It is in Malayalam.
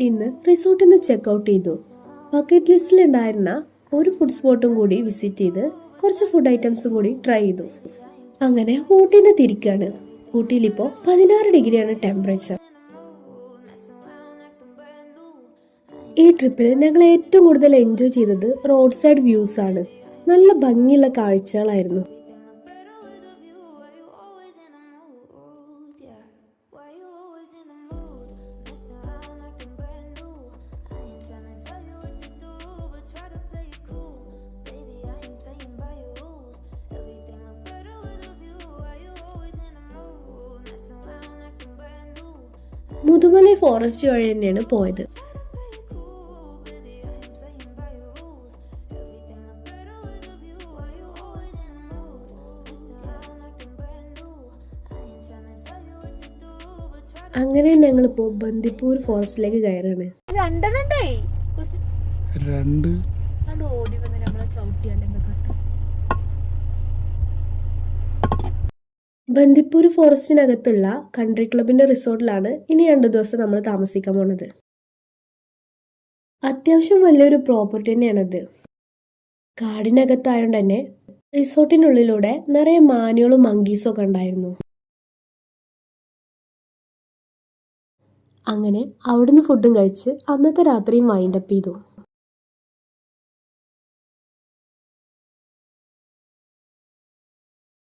ഇന്ന് റിസോർട്ടിൽ നിന്ന് ചെക്കൗട്ട് ചെയ്തു. ബക്കറ്റ് ലിസ്റ്റിൽ ഉണ്ടായിരുന്ന ഒരു ഫുഡ് സ്പോട്ടും കൂടി വിസിറ്റ് ചെയ്ത് കുറച്ച് ഫുഡ് ഐറ്റംസും കൂടി ട്രൈ ചെയ്തു. അങ്ങനെ ഊട്ടിയിൽ നിന്ന് തിരിക്കുകയാണ്. ഊട്ടിയിൽ ഇപ്പോൾ 16 ഡിഗ്രിയാണ് ടെമ്പറേച്ചർ. ഈ ട്രിപ്പിൽ ഞങ്ങൾ ഏറ്റവും കൂടുതൽ എൻജോയ് ചെയ്തത് റോഡ് സൈഡ് വ്യൂസ് ആണ്. നല്ല ഭംഗിയുള്ള കാഴ്ചകളായിരുന്നു. മുതുമലൈ ഫോറസ്റ്റ് വഴി തന്നെയാണ് പോയത്. അങ്ങനെ ഞങ്ങളിപ്പോ ബന്ദിപ്പൂർ ഫോറസ്റ്റിലേക്ക് കയറാണ്. ബന്ദിപ്പൂർ ഫോറസ്റ്റിനകത്തുള്ള കൺട്രി ക്ലബിന്റെ റിസോർട്ടിലാണ് ഇനി 2 ദിവസം നമ്മൾ താമസിക്കാൻ പോണത്. അത്യാവശ്യം വലിയൊരു പ്രോപ്പർട്ടി തന്നെയാണത്. കാടിനകത്തായോണ്ട് തന്നെ റിസോർട്ടിനുള്ളിലൂടെ നിറയെ മാനുകളും മങ്കീസും ഒക്കെ ഉണ്ടായിരുന്നു. അങ്ങനെ അവിടുന്ന് ഫുഡും കഴിച്ച് അന്നത്തെ രാത്രിയും വൈൻഡപ്പ് ചെയ്തു.